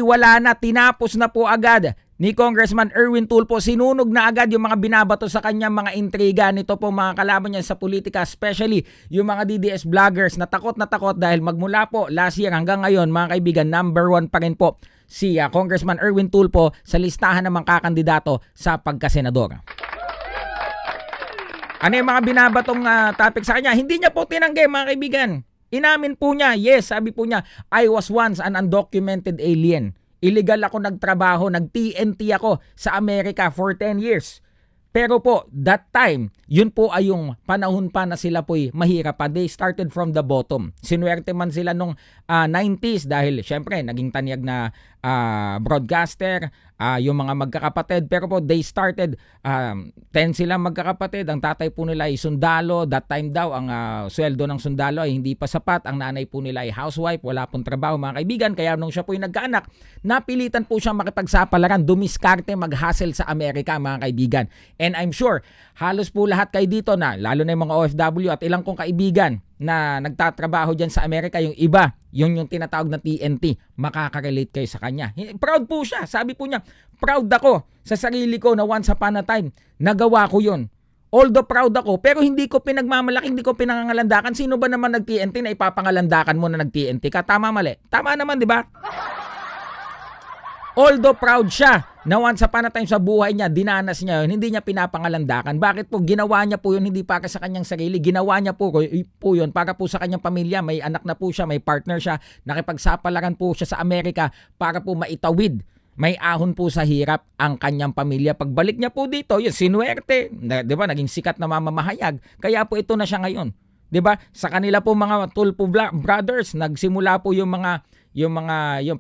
wala na, tinapos na po agad ni Congressman Erwin Tulfo. Sinunog na agad yung mga binabato sa kanya mga intriga nito po mga kalaban niya sa politika, especially yung mga DDS vloggers na takot dahil magmula po last year hanggang ngayon mga kaibigan, number 1 pa rin po si Congressman Erwin Tulfo sa listahan ng mga kakandidato sa pagkasenador. Ano yung mga binabatong topic sa kanya? Hindi niya po tinanggi mga kaibigan. Inamin po niya, yes, sabi po niya, I was once an undocumented alien. Illegal ako nagtrabaho, nag-TNT ako sa Amerika for 10 years. Pero po, that time, yun po ay yung panahon pa na sila po'y mahirap pa. They started from the bottom. Sinuwerte man sila nung 90s dahil syempre naging tanyag na broadcaster, yung mga magkakapatid. Pero po, they started, 10 sila magkakapatid. Ang tatay po nila ay sundalo. That time daw, ang sweldo ng sundalo ay hindi pa sapat. Ang nanay po nila ay housewife. Wala pong trabaho mga kaibigan. Kaya nung siya po'y nagkaanak, napilitan po siyang makipagsapalaran, dumiskarte, mag-hustle sa Amerika mga kaibigan. And I'm sure, halos po lahat kayo dito na, lalo na yung mga OFW at ilang kong kaibigan na nagtatrabaho dyan sa Amerika, yung iba, yung tinatawag na TNT, makaka-relate kayo sa kanya. Proud po siya. Sabi po niya, proud ako sa sarili ko na once upon a time, nagawa ko yun. Although proud ako, pero hindi ko pinagmamalaki, hindi ko pinangangalandakan. Sino ba naman nag-TNT na ipapangalandakan mo na nag-TNT ka? Tama, mali? Tama naman, di ba? Although proud siya na once upon a time sa buhay niya, dinanas niya yun, hindi niya pinapangalandakan. Bakit po? Ginawa niya po yun hindi para sa kanyang sarili. Ginawa niya po yun para po sa kanyang pamilya. May anak na po siya, may partner siya. Nakipagsapalaran po siya sa Amerika para po maitawid. May ahon po sa hirap ang kanyang pamilya. Pagbalik niya po dito, yun, sinuwerte. Di ba? Naging sikat na mamamahayag. Kaya po ito na siya ngayon. 'Di ba? Sa kanila po mga Tulfo brothers, nagsimula po yung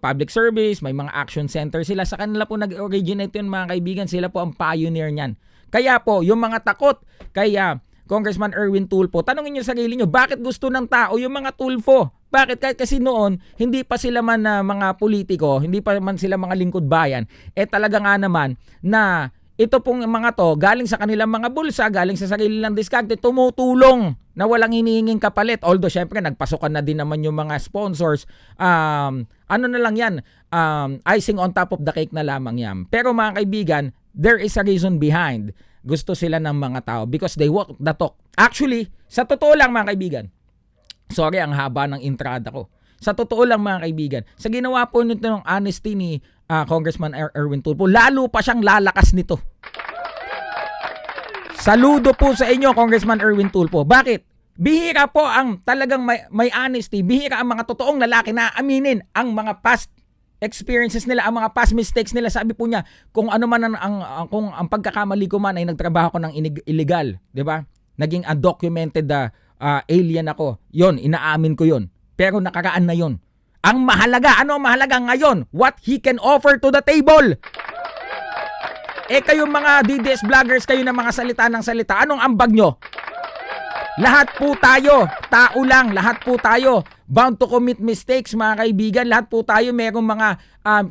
public service, may mga action center sila. Sa kanila po nag-originate yun mga kaibigan, sila po ang pioneer niyan. Kaya po, yung mga takot kaya Congressman Erwin Tulfo, tanungin niyo sa sarili niyo, bakit gusto ng tao yung mga Tulfo? Bakit? Kahit kasi noon, hindi pa sila man mga politiko, hindi pa man sila mga lingkod bayan, talaga nga naman na ito pong mga to, galing sa kanilang mga bulsa, galing sa sarili lang diskarte, tumutulong na walang hinihinging kapalit. Although, syempre, nagpasukan na din naman yung mga sponsors. Ano na lang yan, icing on top of the cake na lamang yan. Pero mga kaibigan, there is a reason behind. Gusto sila ng mga tao because they walk the talk. Actually, sa totoo lang mga kaibigan, sorry, ang haba ng entrada ko. Sa totoo lang mga kaibigan, sa ginawa po nito ng honesty ni Congressman Erwin Tulfo, lalo pa siyang lalakas nito. Saludo po sa inyo, Congressman Erwin Tulfo. Bakit? Bihira po ang talagang may honesty. Bihira ang mga totoong lalaki na aminin ang mga past experiences nila, ang mga past mistakes nila. Sabi po niya, kung ano man kung ang pagkakamali ko man ay nagtrabaho ko ng illegal, 'di ba? Naging undocumented alien ako. 'Yon, inaamin ko 'yon. Pero nakaraan na 'yon. Ang mahalaga, ano ang mahalaga ngayon? What he can offer to the table. Kayong mga DDS vloggers, kayo na mga salita ng salita, anong ambag nyo? Lahat po tayo, tao lang, lahat po tayo, bound to commit mistakes mga kaibigan, lahat po tayo merong mga,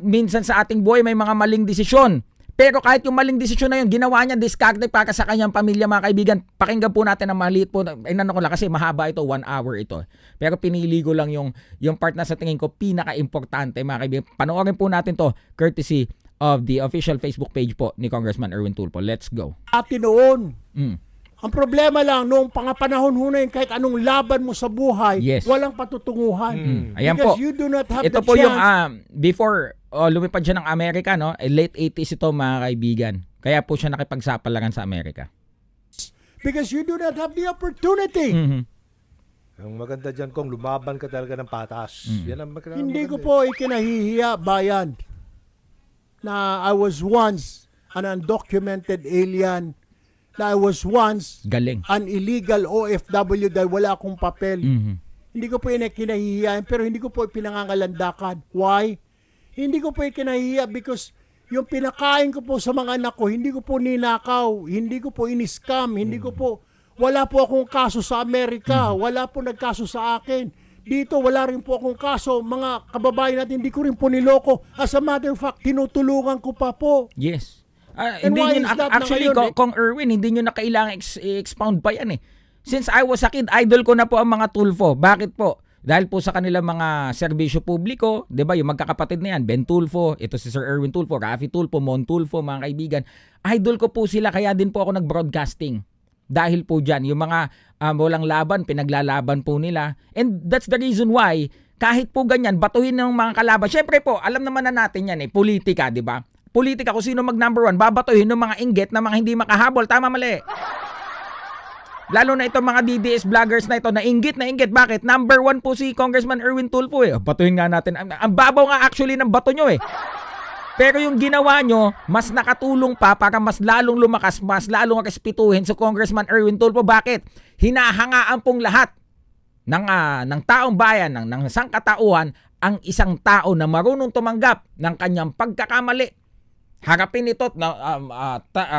minsan sa ating buhay may mga maling desisyon. Pero kahit yung maling desisyon na yun, ginawa niya diskarte para sa kanyang pamilya mga kaibigan. Pakinggan po natin ang maliit po. Inano ko lang kasi mahaba ito, 1 hour ito. Pero pinili ko lang yung part na sa tingin ko pinaka-importante mga kaibigan. Panoorin po natin to courtesy of the official Facebook page po ni Congressman Erwin Tulfo. Let's go. Atin noon. Ang problema lang, noong pangapanahon na yun, kahit anong laban mo sa buhay, yes, walang patutunguhan. Ayan because po. you do not have ito the po chance. yung before lumipad siya ng Amerika, no? Late 80s ito mga kaibigan. Kaya po siya nakipagsapalaran sa Amerika. Because you do not have the opportunity. Ang maganda dyan kung lumaban ka talaga ng patas. Yan ang Hindi ko po ikinahihiya, bayan, na I was once an undocumented alien, na I was once Galing. an illegal OFW dahil wala akong papel. Hindi ko po kinahihiyain, pero hindi ko po pinangangalandakan. Why? Hindi ko po kinahihiya because yung pinakain ko po sa mga anak ko, hindi ko po ninakaw, hindi ko po in-scam, hindi ko po, wala po akong kaso sa Amerika, wala po nagkaso sa akin. Dito, wala rin po akong kaso. Mga kababayan natin, hindi ko rin po niloko. As a matter of fact, tinutulungan ko pa po. Yes. And why Hindi is nyo, that actually, na ngayon, Kong Erwin, hindi nyo na kailangan i-expound pa yan eh. Since I was a kid, idol ko na po ang mga Tulfo. Bakit po? Dahil po sa kanilang mga serbisyo publiko, 'di ba, yung magkakapatid na yan, Ben Tulfo, ito si Sir Erwin Tulfo, Raffy Tulfo, Mon Tulfo, mga kaibigan. Idol ko po sila, kaya din po ako nag-broadcasting. Dahil po dyan, yung mga walang laban, pinaglalaban po nila. And that's the reason why, kahit po ganyan, batuhin ng mga kalaban. Syempre po, alam naman na natin yan politika, di ba? Politika, kung sino mag number 1, babatuhin ng mga inggit na mga hindi makahabol. Tama, mali? Lalo na itong mga DDS vloggers na ito, na inggit. Bakit? Number 1 po si Congressman Erwin Tulfo Batuhin nga natin. Ang babaw nga actually ng bato nyo Pero yung ginawa nyo, mas nakatulong pa para mas lalong lumakas, mas lalong respetuhin si Congressman Erwin Tulfo. Bakit? Hinahangaan pong lahat ng taong bayan, ng sangkatauhan, ang isang tao na marunong tumanggap ng kanyang pagkakamali. Harapin ito,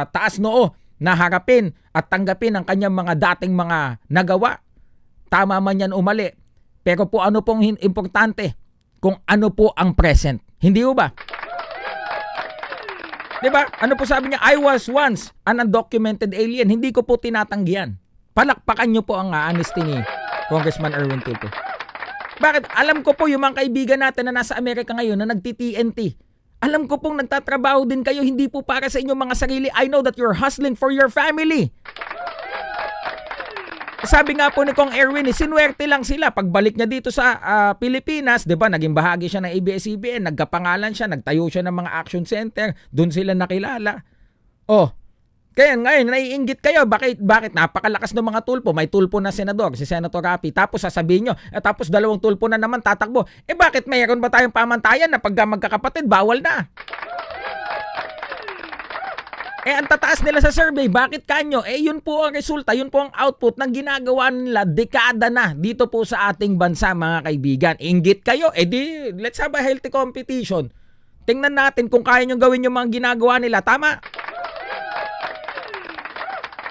taas noo, na harapin at tanggapin ang kanyang mga dating mga nagawa. Tama man yan umali. Pero po ano pong importante? Kung ano po ang present. Hindi ba? Diba? Ano po sabi niya? I was once an undocumented alien. Hindi ko po tinatanggihan. Palakpakan niyo po ang honesty ni Congressman Erwin Tulfo. Bakit? Alam ko po yung mga kaibigan natin na nasa Amerika ngayon na nagti-TNT. Alam ko pong nagtatrabaho din kayo, hindi po para sa inyong mga sarili. I know that you're hustling for your family. Sabi nga po ni Kong Erwin, sinuwerte lang sila. Pagbalik niya dito sa Pilipinas, di ba, naging bahagi siya ng ABS-CBN, nagkapangalan siya, nagtayo siya ng mga action center, doon sila nakilala. Kaya ngayon, naiinggit kayo. Bakit napakalakas ng mga tulpo? May tulpo na senador, si Senator Raffy. Tapos sasabihin nyo, tapos 2 tulpo na naman tatakbo. Bakit mayroon ba tayong pamantayan na pag magkakapatid, bawal na? Ang tataas nila sa survey, bakit kanyo? Yun po ang resulta, yun po ang output ng ginagawa nila dekada na dito po sa ating bansa, mga kaibigan. Inggit kayo, let's have a healthy competition. Tingnan natin kung kaya nyo gawin yung mga ginagawa nila. Tama?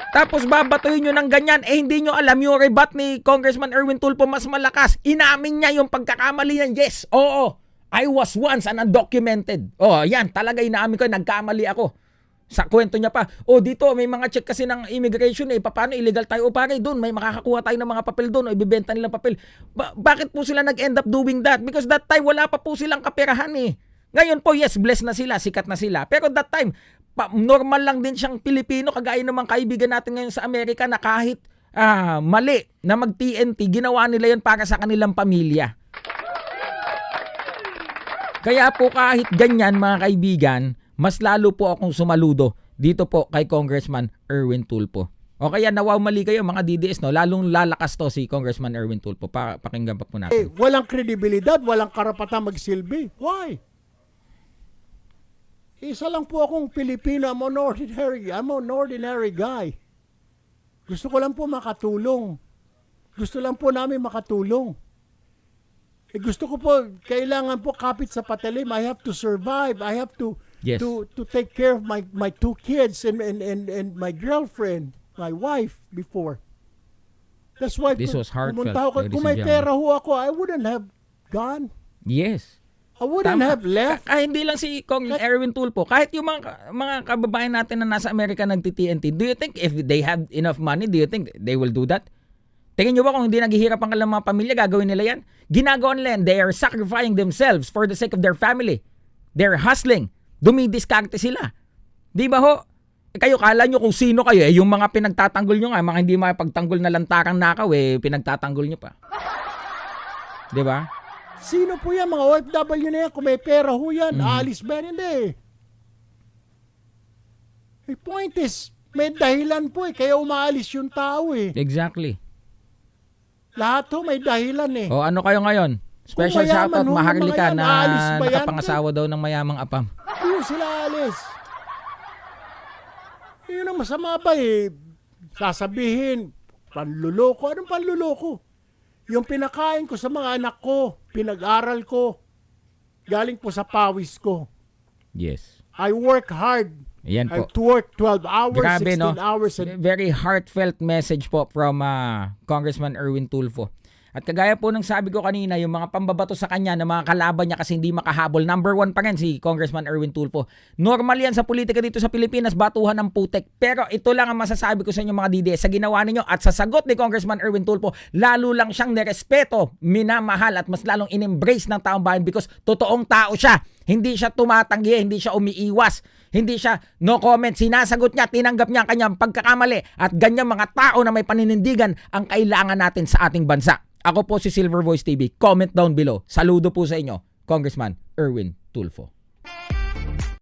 Tapos babatuhin nyo ng ganyan, hindi nyo alam yung rebat ni Congressman Erwin Tulfo mas malakas. Inamin niya yung pagkakamali niya. Yes, oo, I was once an undocumented. Yan, talaga inaamin ko, nagkamali ako. Sa kwento niya pa, dito may mga check kasi ng immigration paano illegal tayo pare doon, may makakakuha tayo ng mga papel doon ibebenta nilang papel. Bakit po sila nag-end up doing that? Because that time wala pa po silang kaperahan Ngayon po, yes, blessed na sila, sikat na sila. Pero that time, normal lang din siyang Pilipino, kagaya ng mga kaibigan natin ngayon sa Amerika na kahit mali na mag-TNT, ginawa nila yun para sa kanilang pamilya. Kaya po kahit ganyan, mga kaibigan, mas lalo po akong sumaludo dito po kay Congressman Erwin Tulfo. O kaya nawaw mali kayo mga DDS, lalong lalakas to si Congressman Erwin Tulfo. Pakinggan pa po natin. Walang kredibilidad, walang karapatan magsilbi. Why? Isa lang po akong Pilipino. I'm an ordinary guy. Gusto ko lang po makatulong. Gusto lang po namin makatulong. Gusto ko po, kailangan po kapit sa patalim. I have to survive. I have to take care of my 2 kids and my girlfriend, my wife before. That's why this was heartfelt. Kung may pera ho ako, I wouldn't have gone. Yes. I wouldn't have left. Hindi lang si Erwin Tulfo. Kahit yung mga kababayan natin na nasa Amerika nagti-TNT, do you think if they have enough money, do you think they will do that? Tingin nyo ba kung hindi naghihirap ang kanilang mga pamilya, gagawin nila yan? Ginagawa nila yan. They are sacrificing themselves for the sake of their family. They're hustling. Dumidiskarte sila. Di ba ho? Kayo, kala nyo kung sino kayo, yung mga pinagtatanggol nyo nga, mga hindi makapagtanggol na lantarang nakaw, pinagtatanggol nyo pa. Di ba? Sino po yan? Mga OFW na yan. Kung may pera ho yan, aalis ba? Hindi. The point is, may dahilan po Kaya umaalis yung tao Exactly. Lahat ho may dahilan ano kayo ngayon? Special shoutout, Maharlika na yan, nakapangasawa daw ng mayamang apam. Hindi sila alis. Yun ang masama ba Sasabihin, panluloko. Anong panluloko? Yung pinakain ko sa mga anak ko, pinag-aral ko, galing po sa pawis ko. Yes. I work hard. Ayan po. I work 12 hours, Grabe, 16 hours. Very heartfelt message po from Congressman Erwin Tulfo. At kagaya po ng sabi ko kanina, yung mga pambabato sa kanya ng mga kalaban niya kasi hindi makahabol, number 1 pa rin si Congressman Erwin Tulfo. Normal yan sa politika dito sa Pilipinas, batuhan ng putek. Pero ito lang ang masasabi ko sa inyo mga DDS, sa ginawa ninyo at sa sagot ni Congressman Erwin Tulfo, lalo lang siyang nirespeto, minamahal at mas lalong in-embrace ng taong bayan because totoong tao siya. Hindi siya tumatanggi, hindi siya umiiwas, hindi siya no comment. Sinasagot niya, tinanggap niya ang kanyang pagkakamali at ganyan mga tao na may paninindigan ang kailangan natin sa ating bansa. Ako po si Silver Voice TV. Comment down below. Saludo po sa inyo, Congressman Erwin Tulfo.